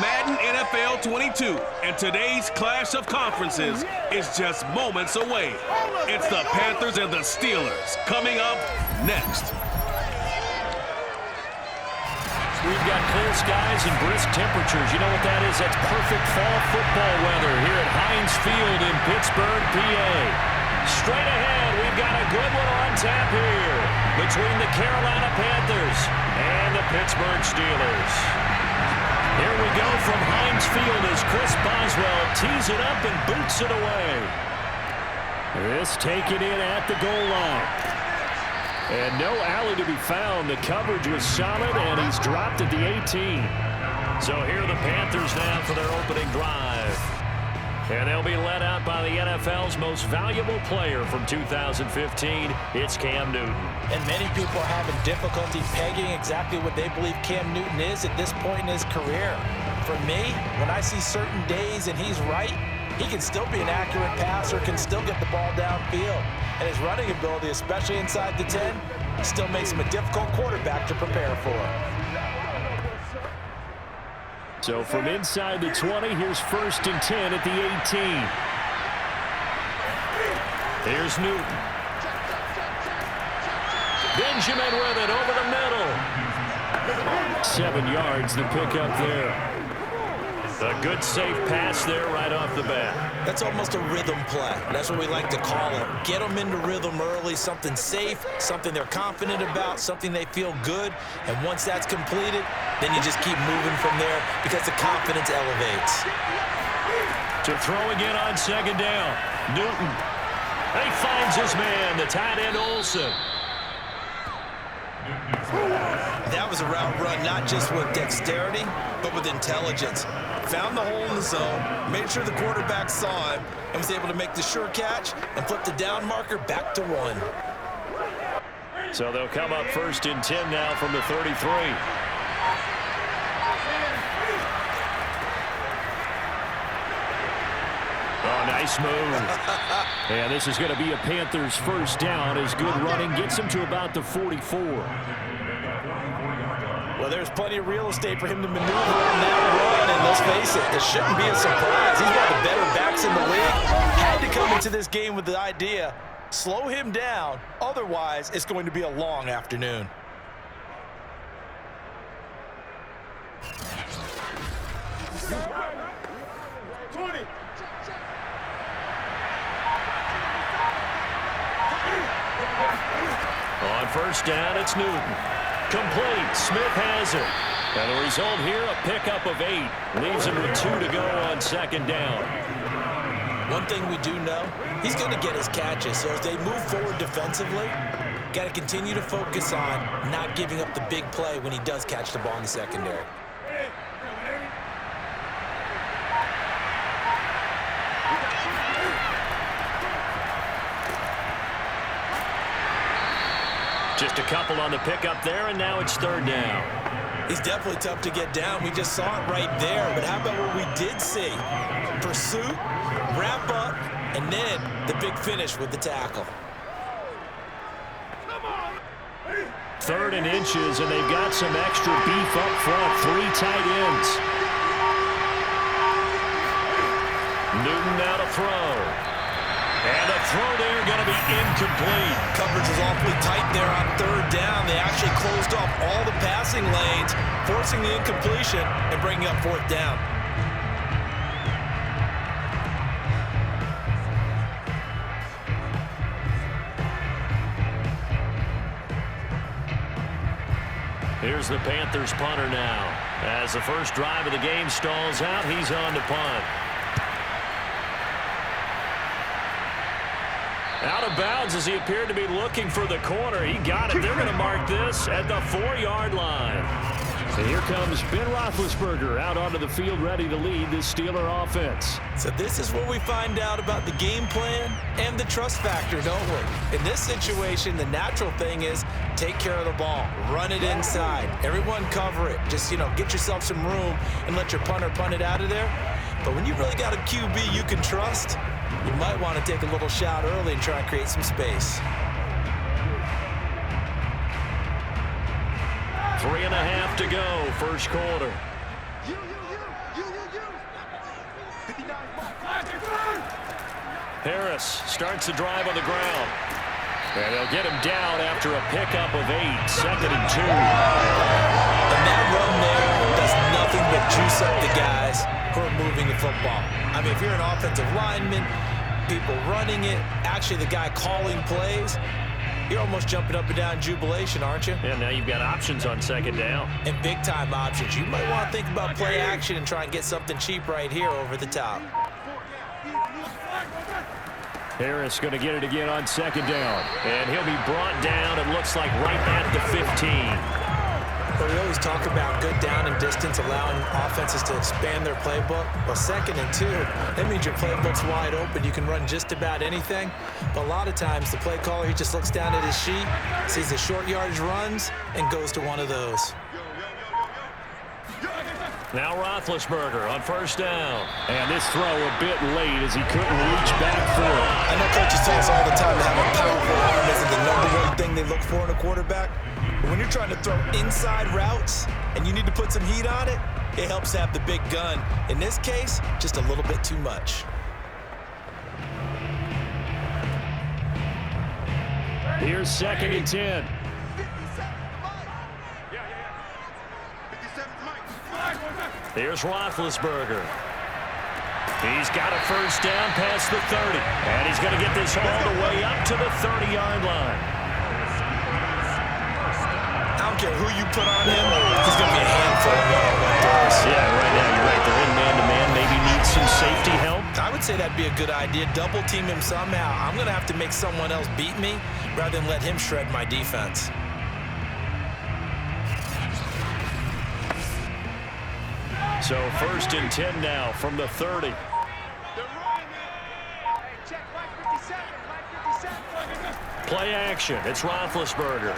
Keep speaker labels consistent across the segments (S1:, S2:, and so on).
S1: Madden NFL 22, and today's clash of conferences is just moments away. It's the Panthers and the Steelers coming up next.
S2: We've got clear skies and brisk temperatures. You know what that is? That's perfect fall football weather here at Heinz Field in Pittsburgh, PA. Straight ahead, we've got a good one on tap here between the Carolina Panthers and the Pittsburgh Steelers. Here we go from Heinz Field as Chris Boswell tees it up and boots it away. This taken in at the goal line. And no alley to be found. The coverage was solid, and he's dropped at the 18. So here are the Panthers now for their opening drive. And they'll be led out by the NFL's most valuable player from 2015. It's Cam Newton.
S3: And many people are having difficulty pegging exactly what they believe Cam Newton is at this point in his career. For me, when I see certain days and he's right, he can still be an accurate passer, can still get the ball downfield. And his running ability, especially inside the 10, still makes him a difficult quarterback to prepare for.
S2: So from inside the 20, here's 1st and 10 at the 18. Here's Newton. Benjamin with it over the middle. 7 yards, the pickup there. A good safe pass there right off the bat.
S3: That's almost a rhythm play. That's what we like to call it. Get them into rhythm early, something safe, something they're confident about, something they feel good. And once that's completed, then you just keep moving from there because the confidence elevates.
S2: To throw again on 2nd down. Newton. He finds his man, the tight end Olsen.
S3: That was a route run, not just with dexterity, but with intelligence. Found the hole in the zone, made sure the quarterback saw him, and was able to make the sure catch and flip the down marker back to 1.
S2: So they'll come up 1st and 10 now from the 33. Oh, nice move. And this is going to be a Panthers 1st down as good running gets him to about the 44.
S3: Well, there's plenty of real estate for him to maneuver on that run, and let's face it, it shouldn't be a surprise. He's one of the better backs in the league. Had to come into this game with the idea, slow him down, otherwise it's going to be a long afternoon. On 1st down, it's Newton. Complete. Smith has it. And the result here, a pickup of 8. Leaves him with 2 to go on 2nd down. One thing we do know, he's going to get his catches. So as they move forward defensively, got to continue to focus on not giving up the big play when he does catch the ball in the secondary. Just a couple on the pickup there, and now it's 3rd down. He's definitely tough to get down. We just saw it right there. But how about what we did see? Pursuit, wrap up, and then the big finish with the tackle. 3rd and inches, and they've got some extra beef up front. 3 tight ends. Newton now to throw. And the throw there going to be incomplete. Coverage was awfully tight there on 3rd down. They actually closed off all the passing lanes, forcing the incompletion and bringing up 4th down. Here's the Panthers punter now. As the first drive of the game stalls out, he's on to punt. Out of bounds as he appeared to be looking for the corner. He got it. They're going to mark this at the 4-yard line. And here comes Ben Roethlisberger out onto the field ready to lead this Steeler offense. So this is what we find out about the game plan and the trust factor, don't we? In this situation, the natural thing is take care of the ball. Run it inside. Everyone cover it. Just, get yourself some room and let your punter punt it out of there. But when you really got a QB you can trust, you might want to take a little shot early and try and create some space. 3.5 to go, 1st quarter. Harris starts the drive on the ground. And they'll get him down after a pickup of 8. 2nd and 2.
S4: And that run there does nothing but juice up the guys who are moving the football. I mean, if you're an offensive lineman, people running it, actually the guy calling plays, you're almost jumping up and down in jubilation, aren't you?
S3: And now you've got options on 2nd down.
S4: And big-time options. You might want to think about play action and try and get something cheap right here over the top.
S3: Harris going to get it again on 2nd down. And he'll be brought down, it looks like, right at the 15.
S4: But we always talk about good down and distance, allowing offenses to expand their playbook. Well, 2nd and 2, that means your playbook's wide open. You can run just about anything. But a lot of times, the play caller, he just looks down at his sheet, sees the short yardage runs, and goes to one of those.
S3: Now Roethlisberger on 1st down. And this throw a bit late as he couldn't reach back for it.
S4: I know coaches tell us all the time that having a powerful arm isn't the #1 thing they look for in a quarterback. But when you're trying to throw inside routes and you need to put some heat on it, it helps to have the big gun. In this case, just a little bit too much.
S3: Here's 2nd and 10. Here's Roethlisberger. He's got a 1st down past the 30. And he's going to get this all the way up to the 30-yard line.
S4: I don't care who you put on him, he's going to be a handful of one-on-one throws.
S3: Yeah, right now you're right. They're in man-to-man. Maybe need some safety help.
S4: I would say that'd be a good idea. Double team him somehow. I'm going to have to make someone else beat me rather than let him shred my defense.
S3: So 1st and 10 now from the 30. Play action. It's Roethlisberger.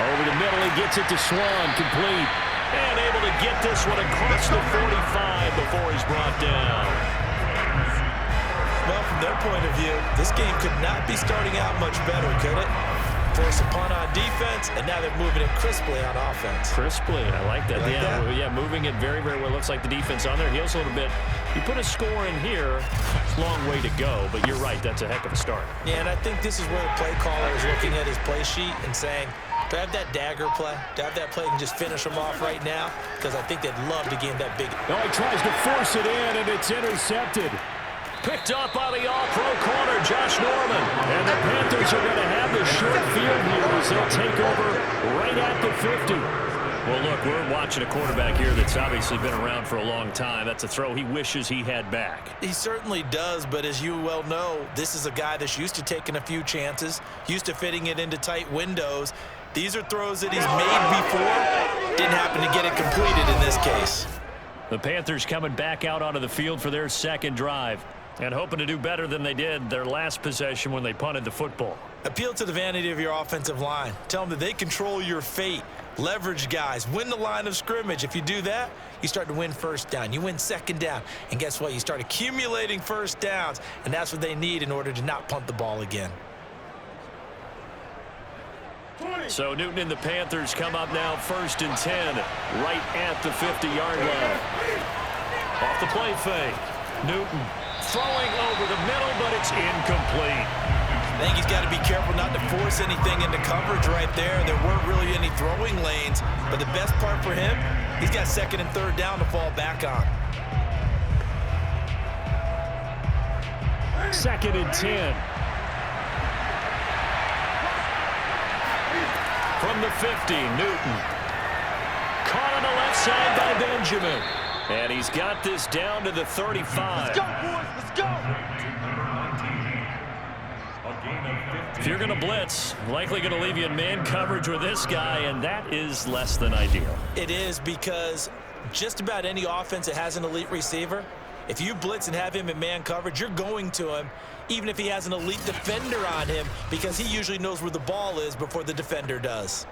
S3: Over the middle, he gets it to Swann, complete. And able to get this one across the 45 before he's brought down.
S4: Well, from their point of view, this game could not be starting out much better, could it? Force a punt on defense, and now they're moving it crisply on offense.
S3: Crisply, I like that.
S4: Like
S3: yeah,
S4: that?
S3: Yeah, moving it very, very well. Looks like the defense on their heels a little bit. You put a score in here, it's a long way to go, but you're right, that's a heck of a start.
S4: Yeah, and I think this is where the play caller is looking at his play sheet and saying, do I have that dagger play? Do I have that play and just finish them off right now? Because I think they'd love to gain that big.
S3: Oh, he tries to force it in, and it's intercepted. Picked up by the all-pro corner, Josh Norman. And the Panthers are going to have the short field here as they'll take over right at the 50. Well, look, we're watching a quarterback here that's obviously been around for a long time. That's a throw he wishes he had back.
S4: He certainly does, but as you well know, this is a guy that's used to taking a few chances, used to fitting it into tight windows. These are throws that he's made before. Didn't happen to get it completed in this case.
S3: The Panthers coming back out onto the field for their 2nd drive and hoping to do better than they did their last possession when they punted the football.
S4: Appeal to the vanity of your offensive line. Tell them that they control your fate. Leverage guys. Win the line of scrimmage. If you do that, you start to win 1st down. You win 2nd down. And guess what? You start accumulating 1st downs. And that's what they need in order to not punt the ball again.
S3: So Newton and the Panthers come up now 1st and 10 right at the 50-yard line. Off the play fake. Newton throwing over the middle, but it's incomplete.
S4: I think he's got to be careful not to force anything into coverage right there. There weren't really any throwing lanes, but the best part for him, he's got 2nd and 3rd down to fall back on.
S3: 2nd and 10. From the 50, Newton. Caught on the left side by Benjamin. And he's got this down to the 35.
S5: Let's go, boys. Let's go.
S3: If you're going to blitz, likely going to leave you in man coverage with this guy, and that is less than ideal.
S4: It is, because just about any offense that has an elite receiver, if you blitz and have him in man coverage, you're going to him, even if he has an elite defender on him, because he usually knows where the ball is before the defender does.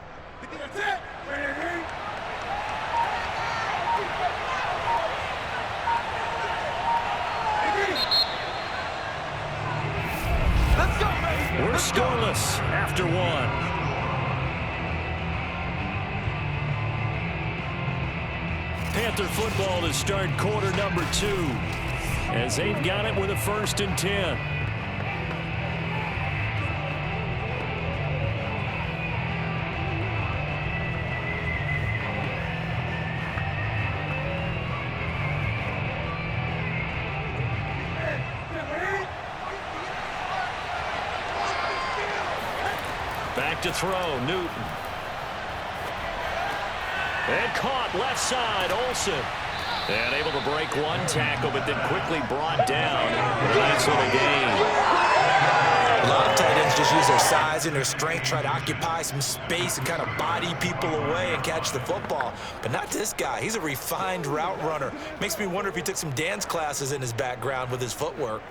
S5: Let's go, baby.
S3: We're scoreless after 1. Panther football to start quarter number 2. as they've got it with a 1st and 10. Back to throw, Newton. And caught left side, Olsen. And able to break one tackle, but then quickly brought down. Nice little gain.
S4: A lot of tight ends just use their size and their strength, try to occupy some space and kind of body people away and catch the football. But not this guy. He's a refined route runner. Makes me wonder if he took some dance classes in his background with his footwork.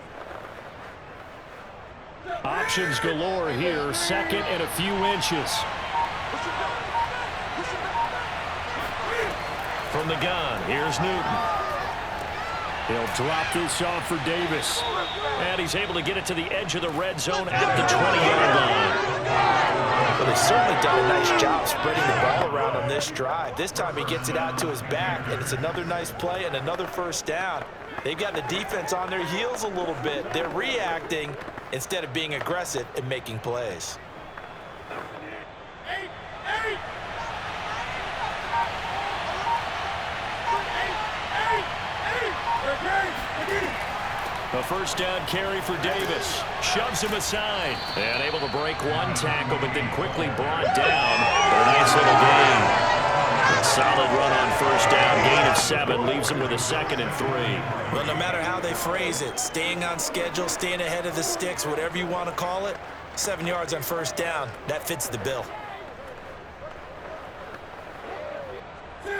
S3: Options galore here. 2nd and a few inches. From the gun, here's Newton. He'll drop this off for Davis. And he's able to get it to the edge of the red zone at the 20-yard line.
S4: Well, they've certainly done a nice job spreading the ball around on this drive. This time he gets it out to his back, and it's another nice play and another 1st down. They've got the defense on their heels a little bit. They're reacting instead of being aggressive and making plays.
S3: A 1st down carry for Davis. Shoves him aside. And able to break one tackle, but then quickly brought down. A nice little gain. Solid run on 1st down. Gain of 7 leaves him with a 2nd and 3.
S4: Well, no matter how they phrase it, staying on schedule, staying ahead of the sticks, whatever you want to call it, 7 yards on 1st down, that fits the bill.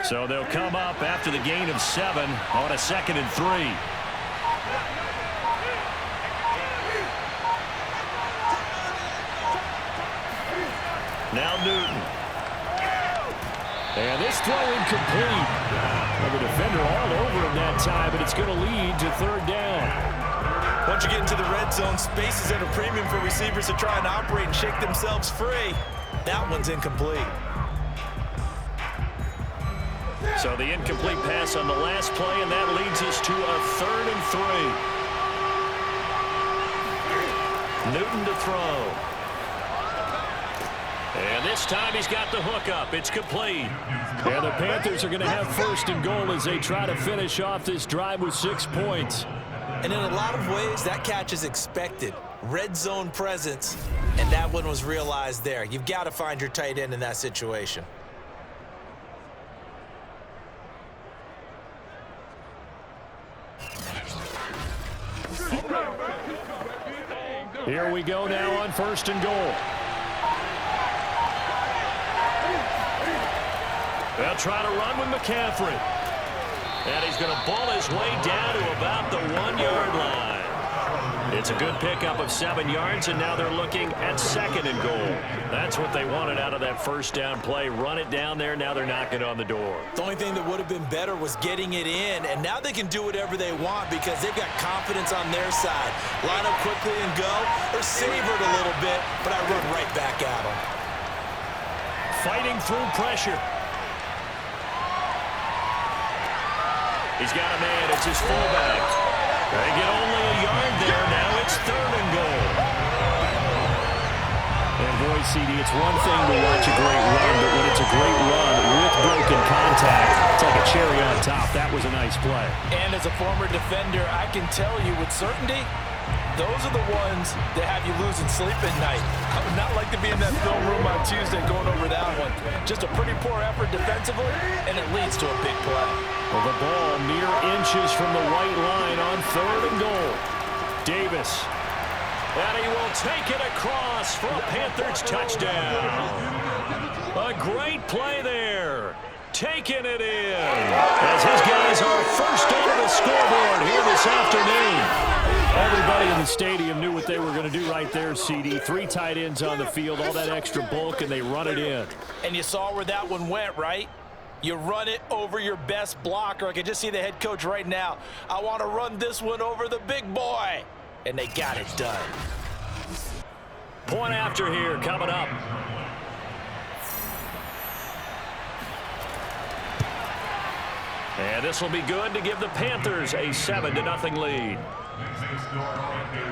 S3: So they'll come up after the gain of 7 on a 2nd and 3. Now Newton. And this throw incomplete. Well, the defender all over him that time, but it's going to lead to 3rd down.
S4: Once you get into the red zone, space is at a premium for receivers to try and operate and shake themselves free. That one's incomplete.
S3: So the incomplete pass on the last play, and that leads us to a 3rd and 3. Newton to throw. And this time he's got the hook up. It's complete. And the Panthers are going to have 1st and goal as they try to finish off this drive with 6 points.
S4: And in a lot of ways, that catch is expected. Red zone presence, and that one was realized there. You've got to find your tight end in that situation.
S3: Here we go now on 1st and goal. They'll try to run with McCaffrey. And he's going to ball his way down to about the 1-yard line. It's a good pickup of 7 yards, and now they're looking at 2nd and goal. That's what they wanted out of that 1st down play. Run it down there. Now they're knocking on the door.
S4: The only thing that would have been better was getting it in, and now they can do whatever they want because they've got confidence on their side. Line up quickly and go, or savor it a little bit, but I run right back at them.
S3: Fighting through pressure. He's got a man. It's his fullback. They get only a yard there. Now it's 3rd and goal. And boy, CD, it's one thing to watch a great run, but when it's a great run with broken contact, it's like a cherry on top. That was a nice play.
S4: And as a former defender, I can tell you with certainty, those are the ones that have you losing sleep at night. I would not like to be in that film room on Tuesday going over that one. Just a pretty poor effort defensively, and it leads to a big play.
S3: Well, the ball mere inches from the white line on 3rd and goal. Davis. And he will take it across for a Panthers touchdown. A great play there. Taking it in. As his guys are first on the scoreboard here this afternoon. Everybody in the stadium knew what they were going to do right there, CD. 3 tight ends on the field, all that extra bulk, and they run it in.
S4: And you saw where that one went, right? You run it over your best blocker. I can just see the head coach right now. I want to run this one over the big boy. And they got it done.
S3: Point after here coming up. And this will be good to give the Panthers a 7-0 lead.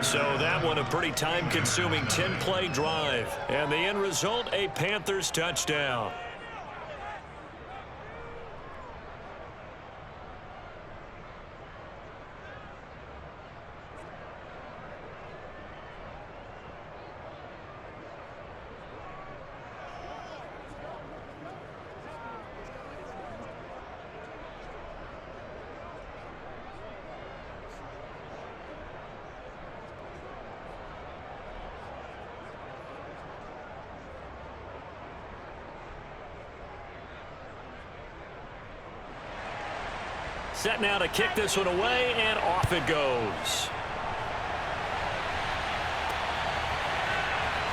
S3: So that one a pretty time-consuming 10-play drive. And the end result, a Panthers touchdown. Set now to kick this one away, and off it goes.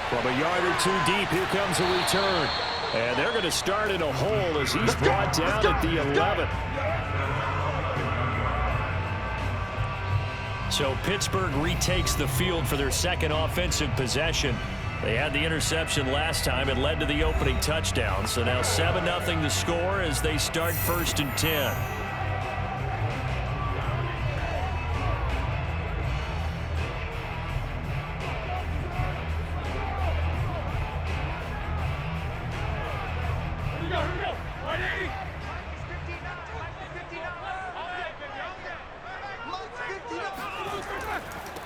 S3: From a yard or two deep, here comes a return. And they're going to start in a hole as he's brought down at the 11. So Pittsburgh retakes the field for their second offensive possession. They had the interception last time. It led to the opening touchdown. So now 7-0 the score as they start 1st and 10.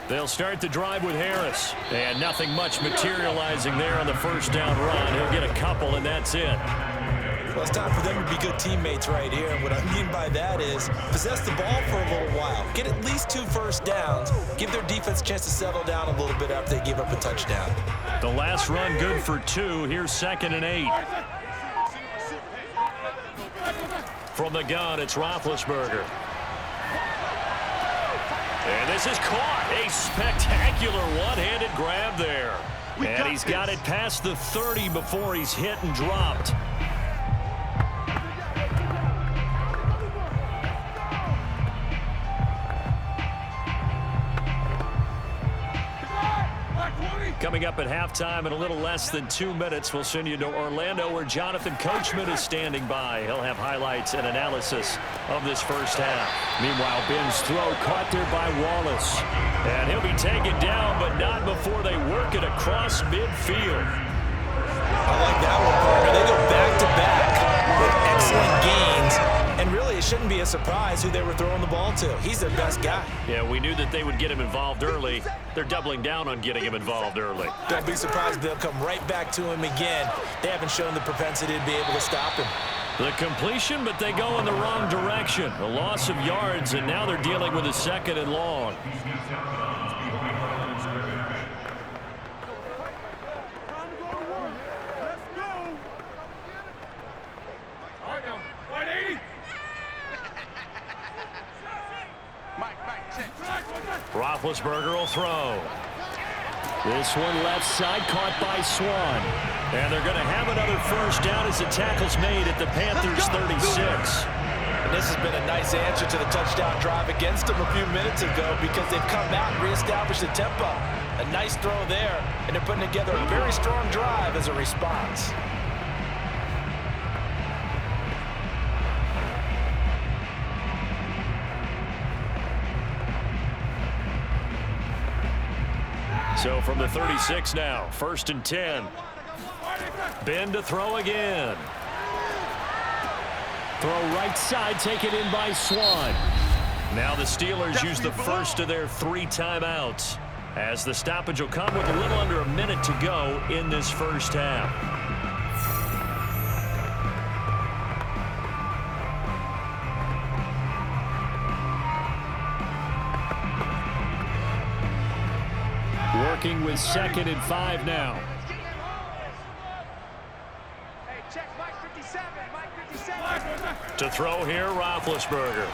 S3: They'll start the drive with Harris. And nothing much materializing there on the first down run. He'll get a couple, and that's it.
S4: Well, it's time for them to be good teammates right here. And what I mean by that is possess the ball for a little while. Get at least 2 first downs. Give their defense a chance to settle down a little bit after they give up a touchdown.
S3: The last run good for 2. Here's 2nd and 8. From the gun, it's Roethlisberger. And this is caught. A spectacular one-handed grab there. And he's got it past the 30 before he's hit and dropped. Coming up at halftime in a little less than 2 minutes, we'll send you to Orlando where Jonathan Coachman is standing by. He'll have highlights and analysis of this first half. Meanwhile, Ben's throw caught there by Wallace. And he'll be taken down, but not before they work it across midfield.
S4: I like that one, partner. They go back-to-back with excellent gains. And really, it shouldn't be a surprise who they were throwing the ball to. He's their best guy.
S3: Yeah, we knew that they would get him involved early. They're doubling down on getting him involved early.
S4: Don't be surprised if they'll come right back to him again. They haven't shown the propensity to be able to stop him.
S3: The completion, but they go in the wrong direction. A loss of yards, and now they're dealing with a 2nd and long. Roethlisberger will throw. This one left side caught by Swann. And they're going to have another first down as the tackle's made at the Panthers 36.
S4: And this has been a nice answer to the touchdown drive against them a few minutes ago because they've come out and reestablished the tempo. A nice throw there, and they're putting together a very strong drive as a response.
S3: So from the 36 now, 1st and 10. Ben to throw again. Throw right side, taken in by Swann. Now the Steelers use the first of their 3 timeouts, as the stoppage will come with a little under a minute to go in this first half. Working with 2nd and 5 now.
S5: Hey, check Mike 57, Mike 57.
S3: To throw here, Roethlisberger.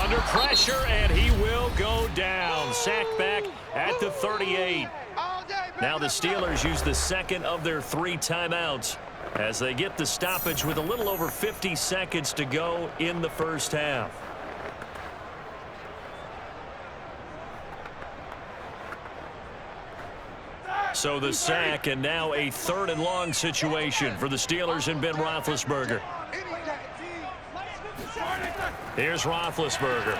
S3: Under pressure, and he will go down. Sacked back at the 38. Now the Steelers use the 2nd of their 3 timeouts as they get the stoppage with a little over 50 seconds to go in the first half. So the sack, and now a 3rd and long situation for the Steelers and Ben Roethlisberger.
S2: Here's Roethlisberger.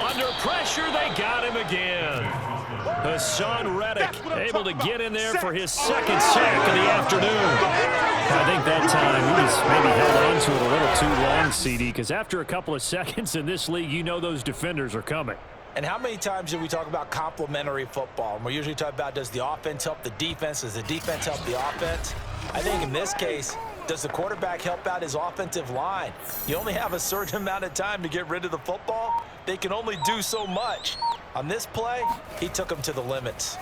S2: Under pressure, they got him again. Hassan Reddick able to get in there for his second sack of the afternoon. I think that time he was maybe held on to it a little too long, CD, because after a couple of seconds in this league, you know those defenders are coming.
S4: And how many times do we talk about complementary football? And we're usually talking about, does the offense help the defense? Does the defense help the offense? I think in this case, does the quarterback help out his offensive line? You only have a certain amount of time to get rid of the football. They can only do so much. On this play, he took them to the limits.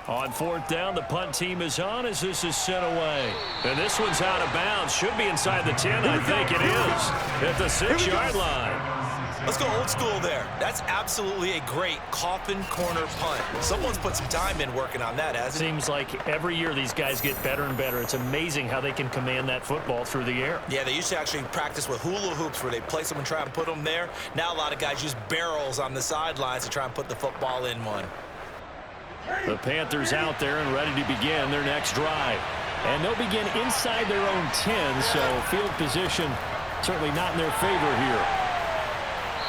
S2: On fourth down, the punt team is on as this is sent away. And this one's out of bounds. Should be inside the 10, I think it is. At the 6-yard line.
S4: Let's go old school there. That's absolutely a great coffin corner punt. Someone's put some time in working on that, hasn't it?
S2: Seems like every year these guys get better and better. It's amazing how they can command that football through the air.
S4: Yeah, they used to actually practice with hula hoops where they place them and try and put them there. Now a lot of guys use barrels on the sidelines to try and put the football in one.
S2: The Panthers out there and ready to begin their next drive. And they'll begin inside their own 10, so field position certainly not in their favor here.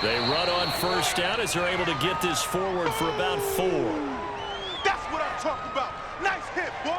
S2: They run on first down as they're able to get this forward for about 4.
S5: That's what I'm talking about. Nice hit, boy.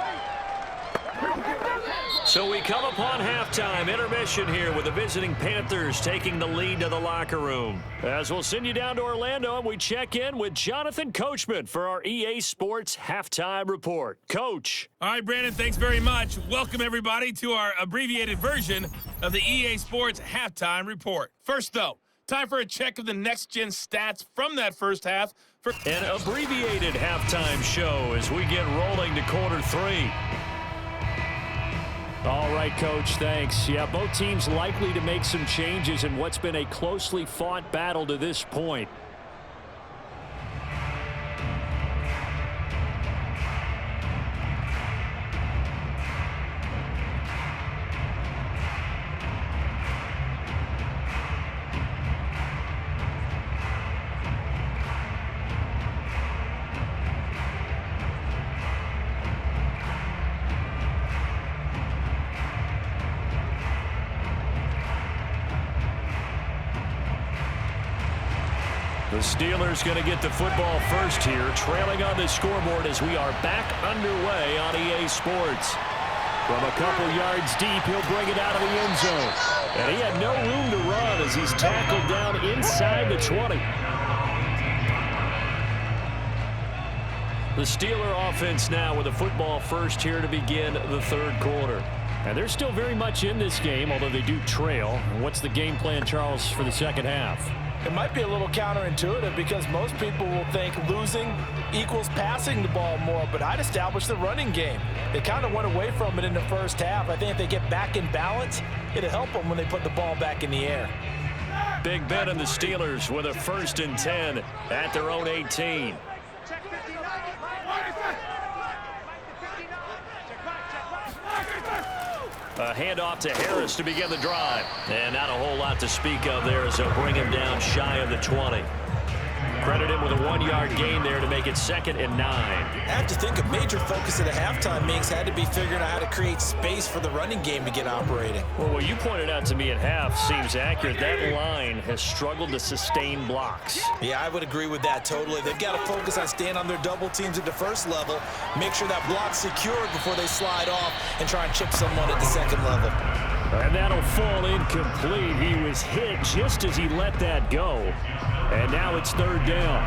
S2: So we come upon halftime intermission here with the visiting Panthers taking the lead to the locker room. As we'll send you down to Orlando and we check in with Jonathan Coachman for our EA Sports Halftime Report. Coach.
S6: All right, Brandon, thanks very much. Welcome, everybody, to our abbreviated version of the EA Sports Halftime Report. First, though, time for a check of the next-gen stats from that first half. For
S2: an abbreviated halftime show as we get rolling to quarter 3. All right, Coach, thanks. Yeah, both teams likely to make some changes in what's been a closely fought battle to this point. The Steelers going to get the football first here, trailing on the scoreboard as we are back underway on EA Sports. From a couple yards deep, he'll bring it out of the end zone. And he had no room to run as he's tackled down inside the 20. The Steeler offense now with the football first here to begin the third quarter. And they're still very much in this game, although they do trail. What's the game plan, Charles, for the second half?
S4: It might be a little counterintuitive because most people will think losing equals passing the ball more, but I'd establish the running game. They kind of went away from it in the first half. I think if they get back in balance, it'll help them when they put the ball back in the air.
S2: Big bet on the Steelers with a 1st and 10 at their own 18.
S5: Check 59.
S2: A handoff to Harris to begin the drive. And not a whole lot to speak of there as they'll bring him down shy of the 20. Credit him with a 1-yard gain there to make it 2nd and 9.
S4: I have to think a major focus at the halftime meetings had to be figuring out how to create space for the running game to get operating.
S2: Well, what you pointed out to me at half seems accurate. That line has struggled to sustain blocks.
S4: Yeah, I would agree with that totally. They've got to focus on staying on their double teams at the first level, make sure that block's secured before they slide off and try and chip someone at the second level.
S2: And that'll fall incomplete. He was hit just as he let that go. And now it's 3rd down.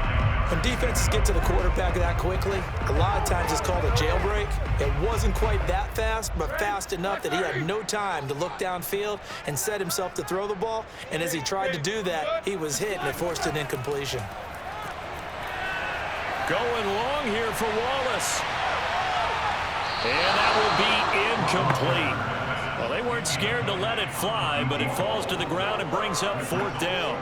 S4: When defenses get to the quarterback that quickly, a lot of times it's called a jailbreak. It wasn't quite that fast, but fast enough that he had no time to look downfield and set himself to throw the ball. And as he tried to do that, he was hit and it forced an incompletion.
S2: Going long here for Wallace. And that will be incomplete. Well, they weren't scared to let it fly, but it falls to the ground and brings up 4th down.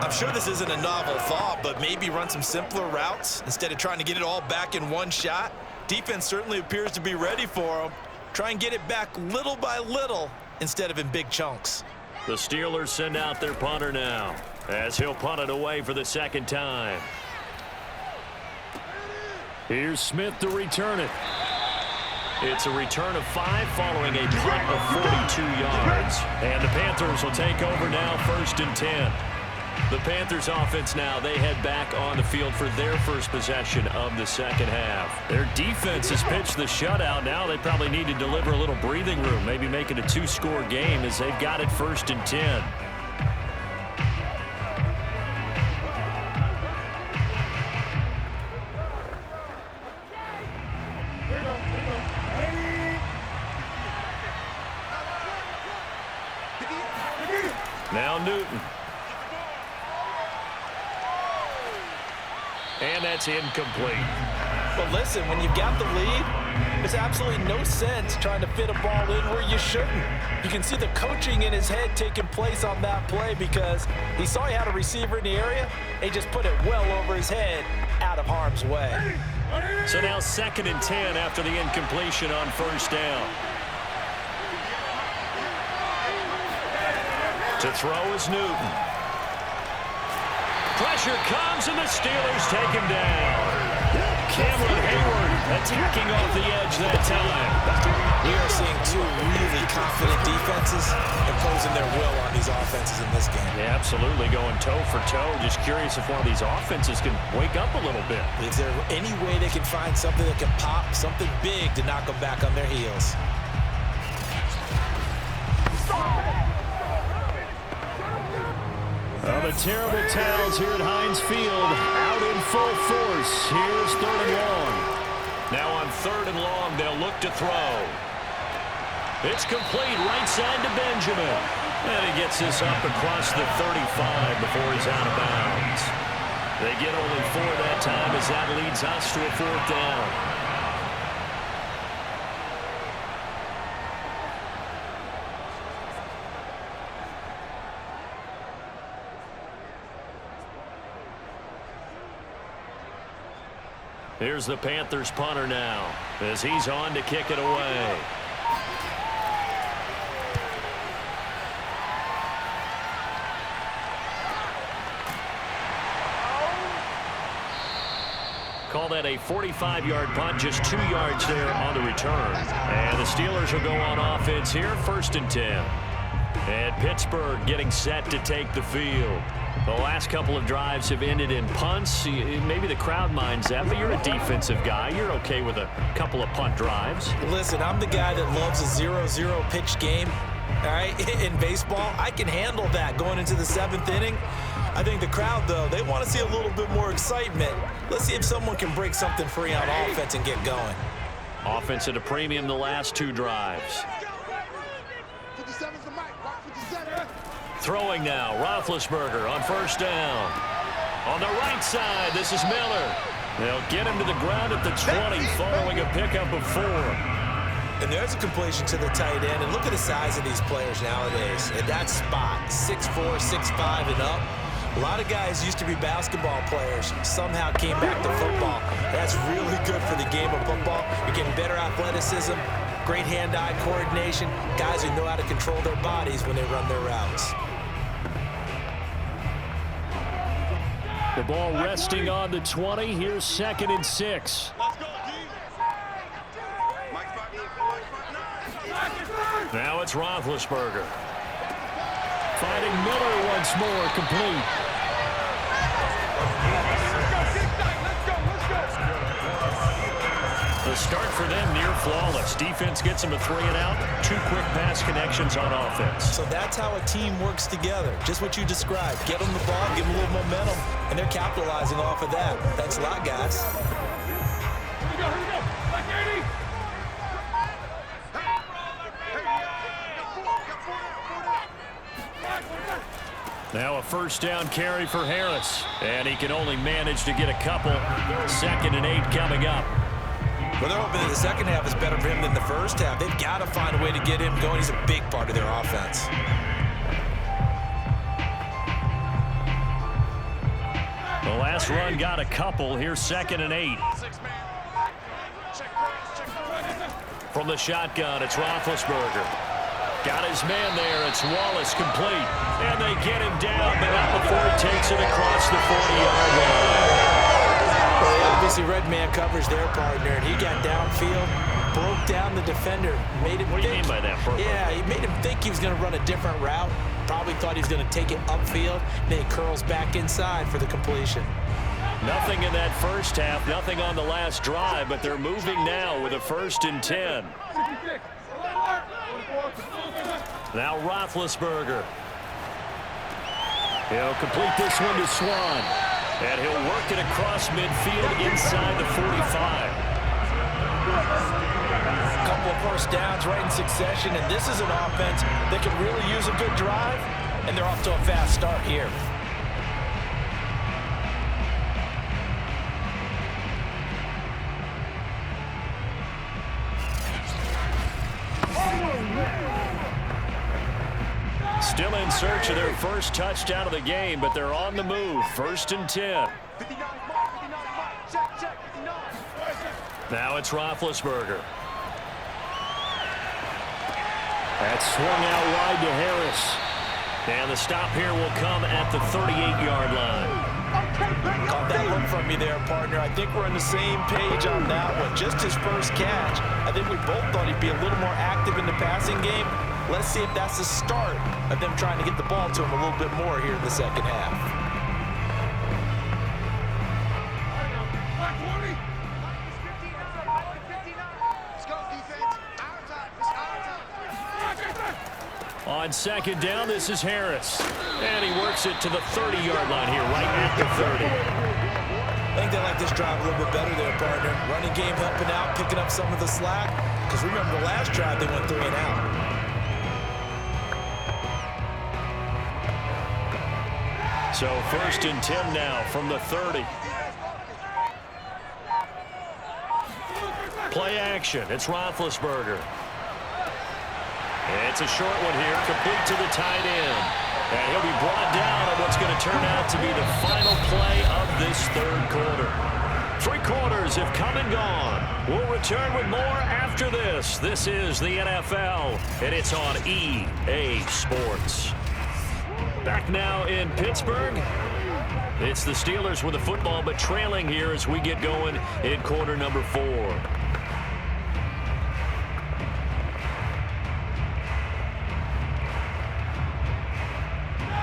S4: I'm sure this isn't a novel thought, but maybe run some simpler routes instead of trying to get it all back in one shot. Defense certainly appears to be ready for him. Try and get it back little by little instead of in big chunks.
S2: The Steelers send out their punter now as he'll punt it away for the 2nd time. Here's Smith to return it.
S3: It's a return of 5 following a punt of 42 yards. And the Panthers will take over now, 1st and 10. The Panthers offense now, they head back on the field for their first possession of the second half. Their defense has pitched the shutout. Now they probably need to deliver a little breathing room, maybe make it a 2-score game as they've got it 1st and 10. Now Newton. And that's incomplete.
S4: But listen, when you've got the lead, there's absolutely no sense trying to fit a ball in where you shouldn't. You can see the coaching in his head taking place on that play because he saw he had a receiver in the area, and he just put it well over his head out of harm's way.
S3: So now 2nd and 10 after the incompletion on 1st down. To throw is Newton. Pressure comes, and the Steelers take him down. Cameron Hayward attacking off the edge that time.
S4: We are seeing 2 really confident defenses imposing their will on these offenses in this game.
S3: Yeah, absolutely, going toe for toe. Just curious if one of these offenses can wake up a little bit.
S4: Is there any way they can find something that can pop, something big to knock them back on their heels?
S3: The terrible towels here at Heinz Field out in full force. Here's 3rd and long. Now on 3rd and long, they'll look to throw. It's complete right side to Benjamin. And he gets this up across the 35 before he's out of bounds. They get only 4 that time as that leads us to a 4th down. Here's the Panthers punter now as he's on to kick it away. Call that a 45-yard punt, just 2 yards there on the return. And the Steelers will go on offense here, 1st and 10. And Pittsburgh getting set to take the field. The last couple of drives have ended in punts. Maybe the crowd minds that, but you're a defensive guy. You're okay with a couple of punt drives.
S4: Listen, I'm the guy that loves a 0-0 pitch game. All right, in baseball, I can handle that going into the 7th inning. I think the crowd, though, they want to see a little bit more excitement. Let's see if someone can break something free on offense and get going.
S3: Offense at a premium the last 2 drives. Throwing now, Roethlisberger on 1st down. On the right side, this is Miller. They'll get him to the ground at the 20 following a pickup of 4.
S4: And there's a completion to the tight end. And look at the size of these players nowadays. At that spot, 6'4", 6'5", and up. A lot of guys used to be basketball players, somehow came back to football. That's really good for the game of football. You're getting better athleticism, great hand-eye coordination, guys who know how to control their bodies when they run their routes.
S3: The ball resting on the 20. Here's 2nd and 6. Now it's Roethlisberger. Finding Miller once more, complete. The start for them near flawless. Defense gets them a 3 and out. 2 quick pass connections on offense.
S4: So that's how a team works together. Just what you described. Get them the ball, give them a little momentum, and they're capitalizing off of that. Thanks a lot, guys.
S3: Now a 1st down carry for Harris. And he can only manage to get a couple. 2nd and 8 coming up.
S4: Well, they're hoping that the second half is better for him than the first half. They've got to find a way to get him going. He's a big part of their offense.
S3: The last run got a couple. Here's 2nd and 8. From the shotgun, it's Roethlisberger. Got his man there. It's Wallace, complete. And they get him down, but not before he takes it across the 40-yard line.
S4: Well, Obviously, red man coverage their partner, and he got downfield, broke down the defender, made him
S2: What do you mean by that, Purple?
S4: Yeah, he made him think he was going to run a different route. Probably thought he was going to take it upfield, then he curls back inside for the completion.
S2: Nothing in that first half, nothing on the last drive, but they're moving now with a 1st and 10. Now Roethlisberger. He'll complete this one to Swann. And he'll work it across midfield inside the 45.
S4: A couple of first downs right in succession, and this is an offense that can really use a good drive, and they're off to a fast start here.
S2: Still in search of their first touchdown of the game, but they're on the move. 1st and 10. Now it's Roethlisberger. That's swung out wide to Harris. And the stop here will come at the 38-yard line.
S4: Caught that look from me there, partner. I think we're on the same page on that one. Just his first catch. I think we both thought he'd be a little more active in the passing game. Let's see if that's the start of them trying to get the ball to him a little bit more here in the second half.
S2: On 2nd down, this is Harris. And he works it to the 30-yard line here, right at the 30.
S4: I think they like this drive a little bit better there, partner. Running game helping out, picking up some of the slack. Because remember the last drive, they went 3 and out.
S2: So 1st and 10 now from the 30. Play action. It's Roethlisberger. It's a short one here, complete to the tight end. And he'll be brought down on what's going to turn out to be the final play of this 3rd quarter. 3 quarters have come and gone. We'll return with more after this. This is the NFL, and it's on EA Sports. Back now in Pittsburgh. It's the Steelers with the football, but trailing here as we get going in quarter number 4.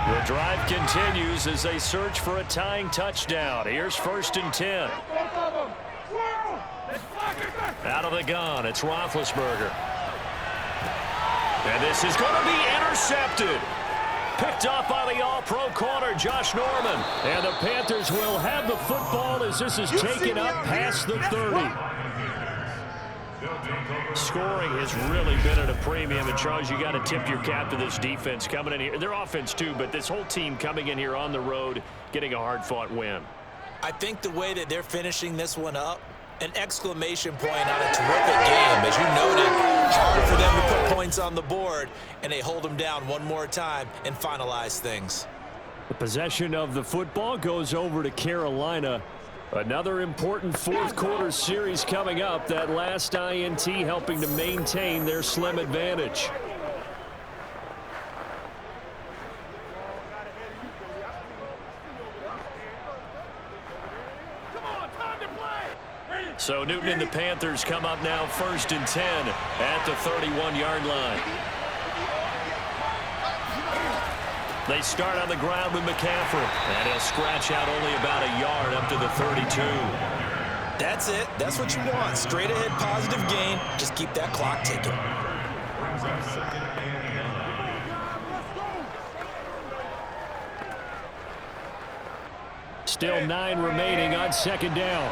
S2: The drive continues as they search for a tying touchdown. Here's 1st and 10. Out of the gun, it's Roethlisberger. And this is going to be intercepted. Picked up by the all-pro corner, Josh Norman. And the Panthers will have the football as this is taken up past the 30. Scoring has really been at a premium. And, Charles, you got to tip your cap to this defense coming in here. Their offense, too, but this whole team coming in here on the road, getting a hard-fought win.
S4: I think the way that they're finishing this one up, an exclamation point on a terrific game. As you noted, hard for them to put points on the board, and they hold them down one more time and finalize things.
S2: The possession of the football goes over to Carolina. Another important 4th quarter series coming up. That last INT helping to maintain their slim advantage. So Newton and the Panthers come up now 1st and 10 at the 31-yard line. They start on the ground with McCaffrey. And he'll scratch out only about a yard up to the 32.
S4: That's it. That's what you want. Straight ahead positive gain. Just keep that clock ticking.
S2: Still 9 remaining on 2nd down.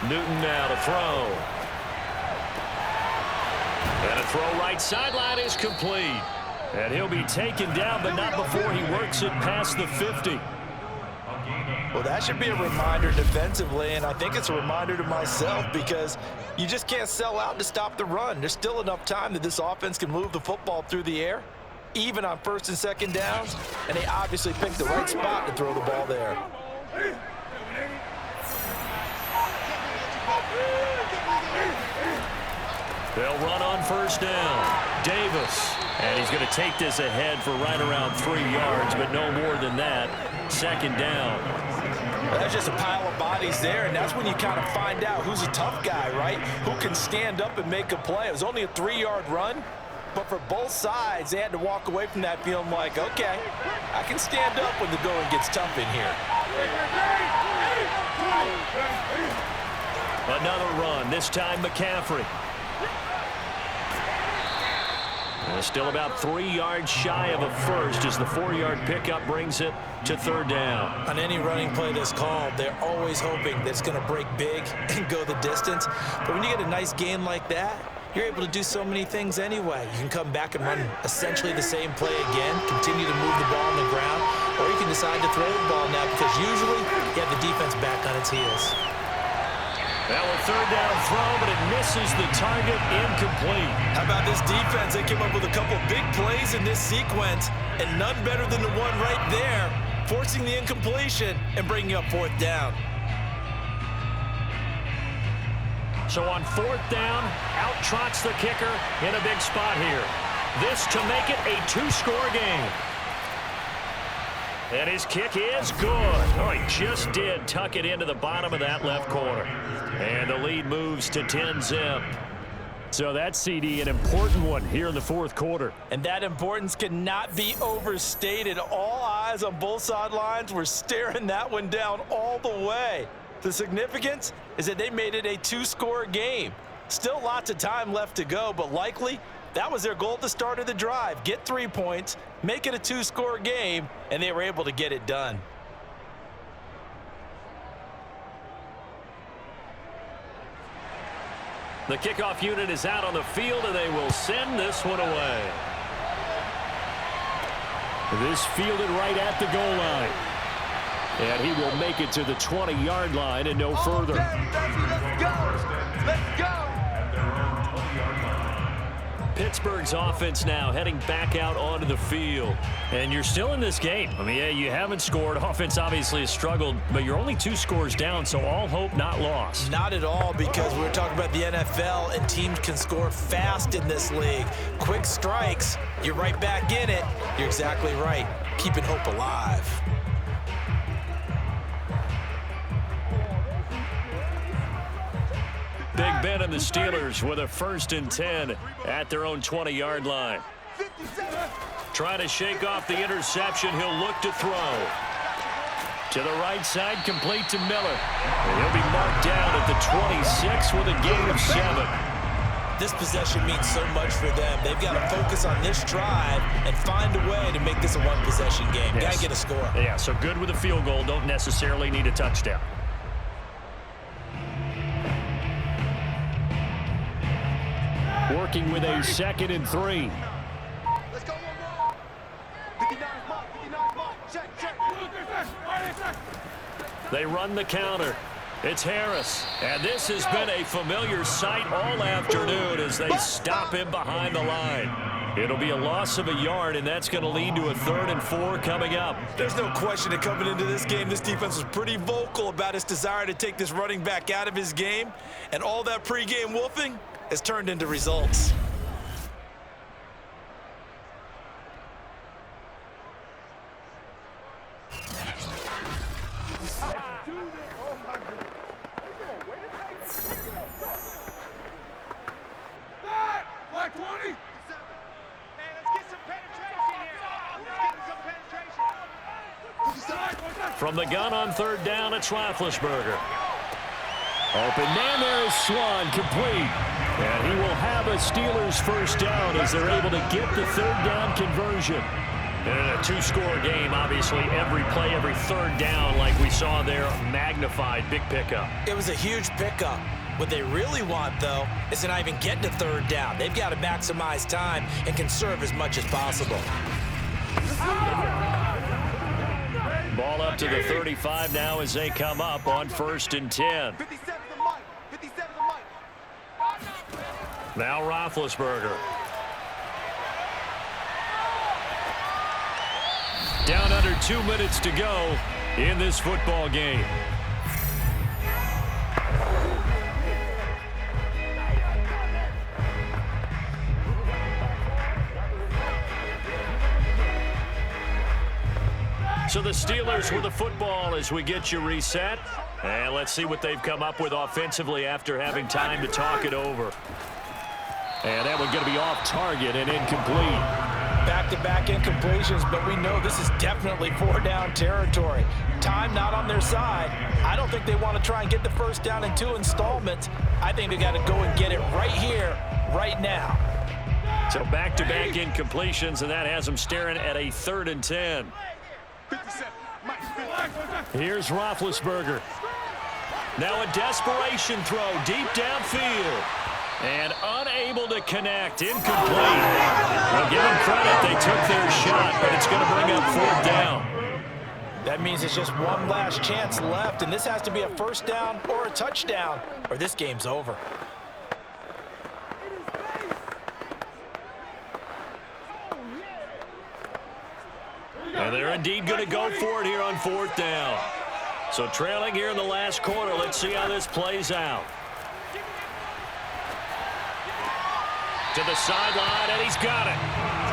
S2: Newton now to throw. And a throw right sideline is complete. And he'll be taken down, but not before he works it past the 50.
S4: Well, that should be a reminder defensively, and I think it's a reminder to myself because you just can't sell out to stop the run. There's still enough time that this offense can move the football through the air, even on 1st and 2nd downs, and they obviously picked the right spot to throw the ball there.
S2: They'll run on 1st down. Davis. And he's going to take this ahead for right around 3 yards, but no more than that. 2nd down.
S4: That's just a pile of bodies there, and that's when you kind of find out who's a tough guy, right? Who can stand up and make a play. It was only a 3-yard run, but for both sides, they had to walk away from that feeling like, okay, I can stand up when the going gets tough in here.
S2: Another run, this time McCaffrey. And still about 3 yards shy of a first as the 4-yard pickup brings it to third down.
S4: On any running play that's called, they're always hoping that it's going to break big and go the distance. But when you get a nice gain like that, you're able to do so many things anyway. You can come back and run essentially the same play again, continue to move the ball on the ground, or you can decide to throw the ball now because usually you have the defense back on its heels.
S2: Now a third down throw, but it misses the target, incomplete.
S4: How about this defense? They came up with a couple big plays in this sequence, and none better than the one right there, forcing the incompletion and bringing up fourth down.
S2: So on fourth down, out trots the kicker in a big spot here. This to make it a 2-score game. And his kick is good. Oh, he just did tuck it into the bottom of that left corner. And the lead moves to 10-zip. So that's, CD, an important one here in the fourth quarter.
S4: And that importance cannot be overstated. All eyes on both sidelines were staring that one down all the way. The significance is that they made it a 2-score game. Still lots of time left to go, but likely that was their goal at the start of the drive. Get 3 points, make it a 2-score game, and they were able to get it done.
S2: The kickoff unit is out on the field, and they will send this one away. This fielded right at the goal line. And he will make it to the 20-yard line and no further.
S5: Let's go. Let's go.
S2: Pittsburgh's offense now heading back out onto the field. And you're still in this game. I mean, yeah, you haven't scored. Offense obviously has struggled, but you're only 2 scores down, so all hope not lost.
S4: Not at all, because we're talking about the NFL, and teams can score fast in this league. Quick strikes, you're right back in it. You're exactly right. Keeping hope alive.
S2: Big Ben and the Steelers with a 1st and 10 at their own 20-yard line. Trying to shake off the interception. He'll look to throw. To the right side, complete to Miller. And he'll be marked down at the 26 with a gain of 7.
S4: This possession means so much for them. They've got to focus on this drive and find a way to make this a one-possession game.
S2: Yes.
S4: Got to get a score.
S2: Yeah, so good with a field goal. Don't necessarily need a touchdown. Working with a 2nd and 3.
S5: Let's go. 59 mark. Check.
S2: They run the counter. It's Harris. And this has been a familiar sight all afternoon as they stop him behind the line. It'll be a loss of a yard, and that's going to lead to a 3rd and 4 coming up.
S4: There's no question that coming into this game, this defense was pretty vocal about its desire to take this running back out of his game. And all that pregame wolfing has turned into results.
S5: Black 20. Man, let's get some penetration here. Let's get some penetration.
S2: From the gun on 3rd down, it's Roethlisberger. Open man, there is Swann, complete. And he will have a Steelers 1st down as they're able to get the 3rd down conversion. And in a 2-score game, obviously, every play, every 3rd down, like we saw there, magnified, big pickup.
S4: It was a huge pickup. What they really want, though, is to not even get to 3rd down. They've got to maximize time and conserve as much as possible.
S2: Ball up to the 35 now as they come up on 1st and 10.
S5: 57 the mic. 57 the mic.
S2: Now Roethlisberger. Down under 2 minutes to go in this football game.
S3: So the Steelers with the football as we get you reset. And let's see what they've come up with offensively after having time to talk it over. And that one's going to be off target and incomplete.
S4: Back-to-back incompletions, but we know this is definitely 4-down territory. Time not on their side. I don't think they want to try and get the first down in 2 installments. I think they got to go and get it right here, right now.
S3: So back-to-back incompletions, and that has them staring at a 3rd and 10. Here's Roethlisberger. Now a desperation throw deep downfield. And unable to connect. Incomplete. Well, give them credit. They took their shot, but it's going to bring up 4th down.
S4: That means it's just one last chance left, and this has to be a first down or a touchdown, or this game's over.
S3: And they're indeed going to go for it here on 4th down. So trailing here in the last quarter. Let's see how this plays out. To the sideline, and he's got it.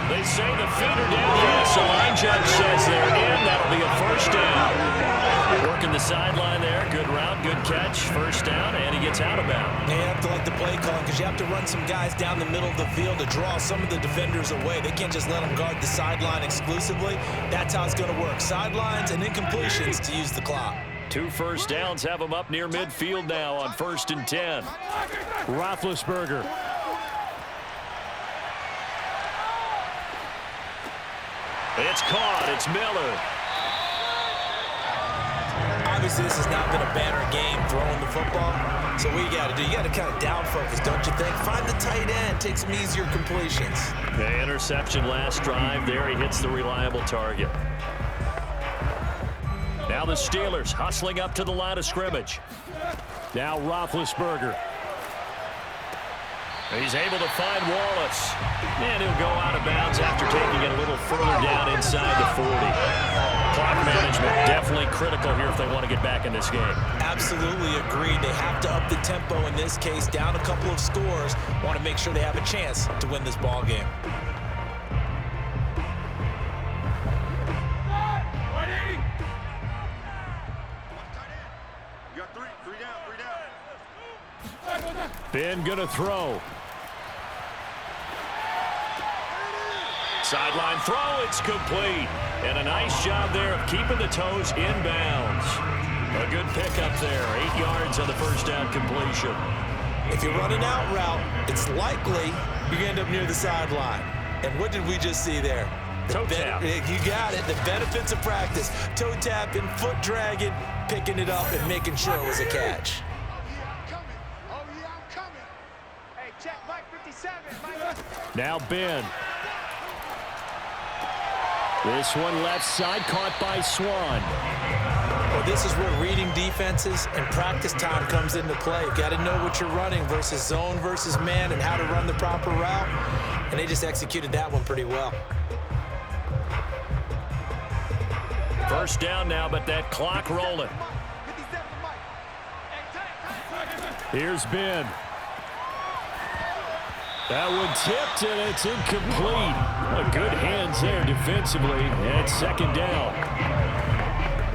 S3: They say the feet are down. Yes, the line judge says they're in. That'll be a first down. Working the sideline there. Good route, good catch. First down, and he gets out of bounds.
S4: You have to like the play calling because you have to run some guys down the middle of the field to draw some of the defenders away. They can't just let them guard the sideline exclusively. That's how it's going to work. Sidelines and incompletions to use the clock.
S3: 2 first downs have them up near midfield now on 1st and 10.
S2: Roethlisberger.
S3: It's caught. It's Miller.
S4: Obviously, this has not been a banner game throwing the football. So what you got to do, you got to kind of down focus, don't you think? Find the tight end. Take some easier completions.
S3: The interception last drive there. He hits the reliable target. Now the Steelers hustling up to the line of scrimmage.
S2: Now Roethlisberger.
S3: He's able to find Wallace. And he'll go out of bounds after taking it a little further down inside the 40. Clock management definitely critical here if they want to get back in this game.
S4: Absolutely agreed. They have to up the tempo in this case, down a couple of scores. Want to make sure they have a chance to win this ball game.
S2: Ben gonna throw.
S3: Sideline throw, it's complete. And a nice job there of keeping the toes in bounds. A good pickup there, 8 yards on the first down completion.
S4: If you run an out route, it's likely you're going to end up near the sideline. And what did we just see there?
S3: Toe tap.
S4: You got it. The benefits of practice. Toe tapping, foot dragging, picking it up, and making sure it was a catch.
S2: Now Ben. This one left side caught by Swann.
S4: Well, this is where reading defenses and practice time comes into play. You've got to know what you're running versus zone versus man and how to run the proper route. And they just executed that one pretty well.
S3: First down now, but that clock rolling.
S2: Here's Ben. That one tipped, and it's incomplete. Good hands there defensively, and it's second down.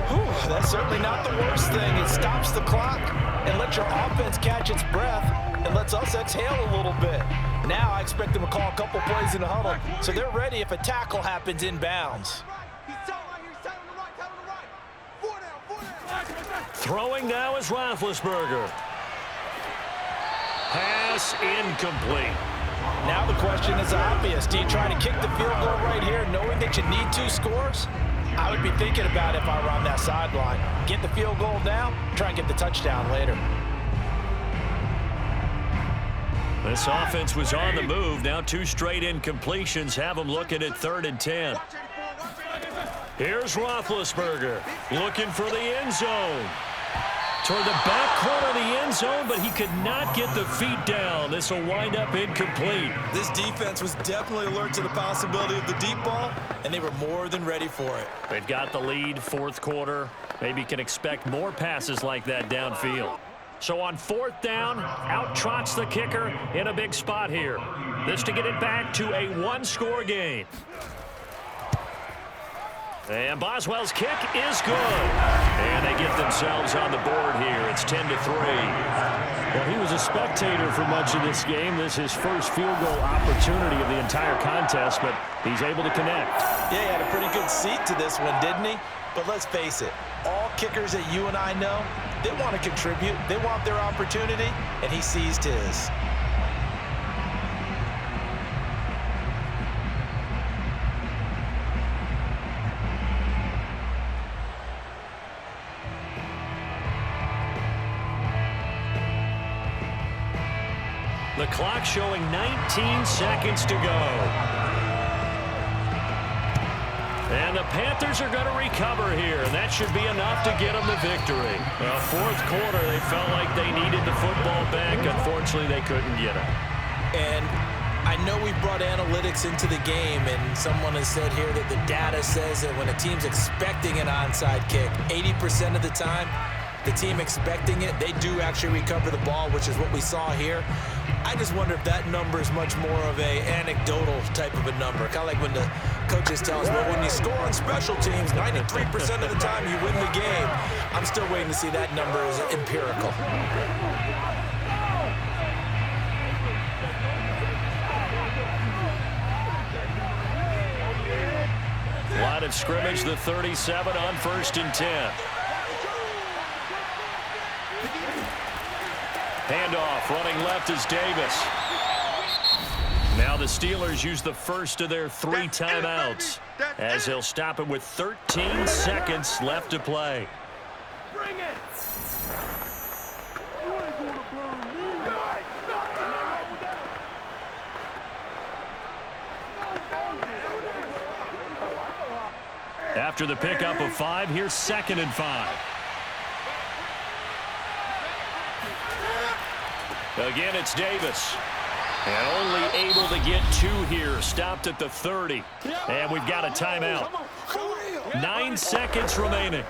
S4: Whew, that's certainly not the worst thing. It stops the clock and lets your offense catch its breath and lets us exhale a little bit. Now I expect them to call a couple plays in the huddle, so they're ready if a tackle happens in bounds.
S3: Throwing now is Roethlisberger. Pass incomplete.
S4: Now the question is obvious. Do you try to kick the field goal right here knowing that you need 2 scores? I would be thinking about it if I were on that sideline. Get the field goal down, try and get the touchdown later.
S3: This offense was on the move. Now 2 straight incompletions have them looking at 3rd and 10. Here's Roethlisberger looking for the end zone. Toward the back corner of the end zone, but he could not get the feet down. This will wind up incomplete.
S4: This defense was definitely alert to the possibility of the deep ball, and they were more than ready for it.
S3: They've got the lead, 4th quarter. Maybe can expect more passes like that downfield. So on 4th down, out trots the kicker in a big spot here. This to get it back to a 1-score game. And Boswell's kick is good. And they get themselves on the board here. It's 10-3.
S2: Well, he was a spectator for much of this game. This is his first field goal opportunity of the entire contest, but he's able to connect.
S4: Yeah, he had a pretty good seat to this one, didn't he? But let's face it, all kickers that you and I know, they want to contribute. They want their opportunity, and he seized his.
S3: The clock showing 19 seconds to go. And the Panthers are going to recover here, and that should be enough to get them the victory. Well, fourth quarter, they felt like they needed the football back. Unfortunately, they couldn't get it.
S4: And I know we brought analytics into the game, and someone has said here that the data says that when a team's expecting an onside kick, 80% of the time, the team expecting it, they do actually recover the ball, which is what we saw here. I just wonder if that number is much more of a anecdotal type of a number. Kind of like when the coaches tell us, well, when you score on special teams, 93% of the time you win the game. I'm still waiting to see that number as empirical.
S3: Line of scrimmage, the 37 on 1st and 10. Handoff, running left is Davis. Now the Steelers use the first of their 3 timeouts as they'll stop it with 13 seconds left to play.
S5: Bring it.
S3: After the pickup of 5, here's 2nd and 5. Again, it's Davis. And only able to get 2 here. Stopped at the 30. And we've got a timeout. 9 seconds remaining.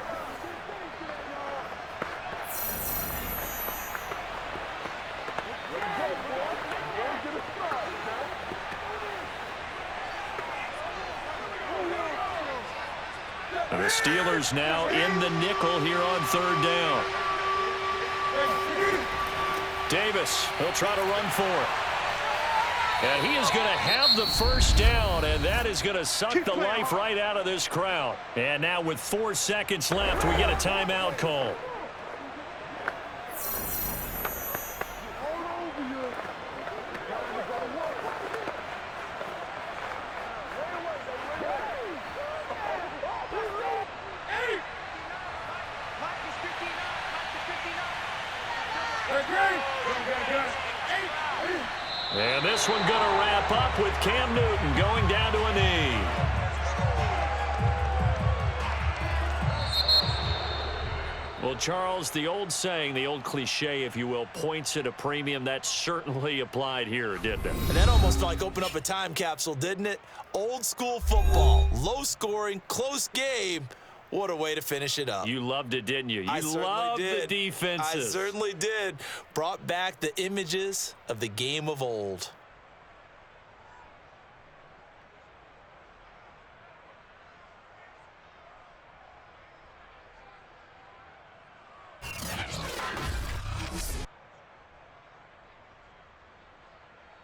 S3: The Steelers now in the nickel here on 3rd down. Davis will try to run for it. And he is going to have the first down, and that is going to suck the life right out of this crowd. And now with 4 seconds left, we get a timeout call. And this one going to wrap up with Cam Newton going down to a knee. Well, Charles, the old saying, the old cliche, if you will, points at a premium, that certainly applied here, didn't it?
S4: And that almost like opened up a time capsule, didn't it? Old school football, low scoring, close game. What a way to finish it up.
S3: You loved it, didn't you? You loved the defenses.
S4: I certainly did. Brought back the images of the game of old.